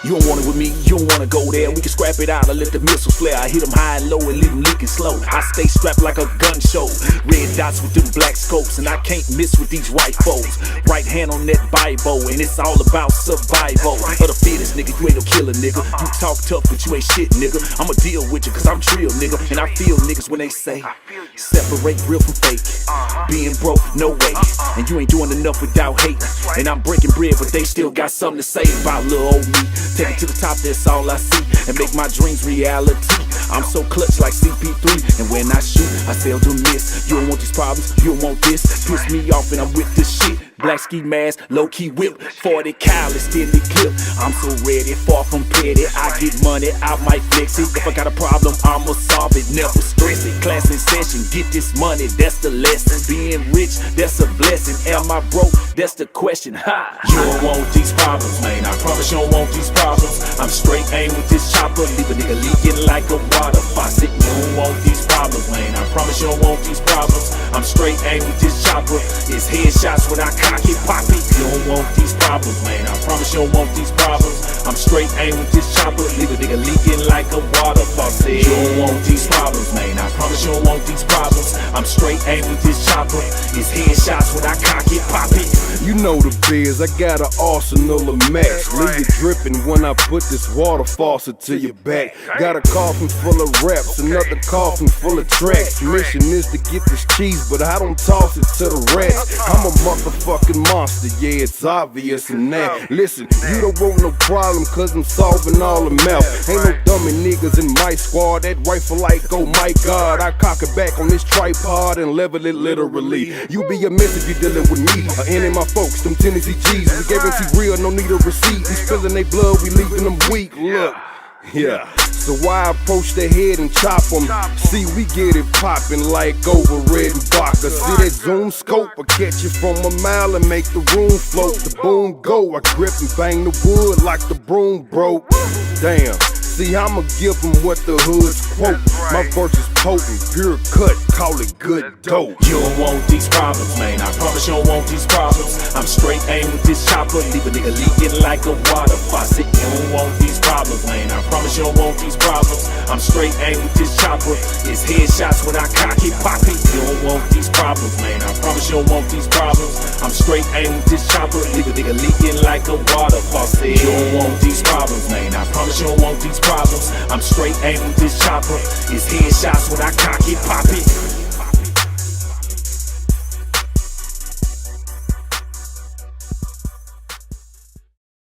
You don't want it with me, you don't wanna go there. We can scrap it out, I let the missiles flare. I hit them high and low and leave them leaking slow. I stay strapped like a gun show. Red dots with them black scopes, and I can't miss with these right foes. Right hand on that Bible, and it's all about survival. Of the fittest, nigga, you ain't no killer, nigga. You talk tough, but you ain't shit, nigga. I'ma deal with you, cause I'm trill, nigga. And I feel niggas when they say, separate real from fake. Being broke, no way. And you ain't doing enough without hate. And I'm breaking bread, but they still got something to say about little old me. Take it to the top, that's all I see. And make my dreams reality. I'm so clutch like CP3. And when I shoot, I seldom miss. You don't want these problems, you don't want this. Piss me off and I'm with this shit. Black ski mask, low-key whip, 40 cal extended clip. I'm so ready, far from petty. I get money, I might flex it. If I got a problem, I'ma solve it. Never stress it. Class in session, get this money, that's the lesson. Being rich, that's a blessing. Am I broke? That's the question. Ha! You don't want these problems, man. I promise you don't want these problems. I'm straight aim with this chopper, leave a nigga leaking like a water faucet. You don't want these problems, man. I promise you don't want these problems. I'm straight aim with this chopper. It's headshots when I cock it, pop it. You don't want these problems, man. I promise you don't want these problems. I'm straight aim with this chopper, leave a nigga leaking like a water faucet. You don't want these problems, man. I promise you don't want these problems. I'm straight aim with this chopper. It's headshots when I cock it, pop it. You know the biz, I got an arsenal of max. Leave you dripping when I put this water faucet to your back. Got a coffin full of raps, another coffin full of tracks. Mission is to get this cheese, but I don't toss it to the rats. I'm a motherfucking monster, yeah, it's obvious in that. Listen, you don't want no problem, cause I'm solving all the mouth. Ain't no dummy niggas in my squad, that rifle like, oh my god. I cock it back on this tripod and level it literally. You be a mess if you dealing with me, or any of my folks, them Tennessee G's. We guarantee real, no need a receipt. We spilling they blood, we leaving them weak. Look, yeah. So why approach the head and chop them? See, we get it poppin' like over Red and Vodka. See that zoom scope? I catch it from a mile and make the room float. The boom go. I grip and bang the wood like the broom broke. Damn. See, I'ma give them what the hood's quote. My verse is potent, pure cut, call it good dope. You don't want these problems, man. I promise you don't want these problems. I'm straight aim with this chopper, leave a nigga leaking like a water faucet. You don't want these problems, man. I promise you don't want these problems. I'm straight aim with this chopper. It's headshots when I cock it, pop it. You don't want these problems, man. I promise you don't want these problems. I'm straight aim with this chopper, leave a nigga leaking like a water faucet. You don't want these problems, man. I promise you don't want these problems. I'm straight aim with this chopper. It's headshots when I cock it, pop it.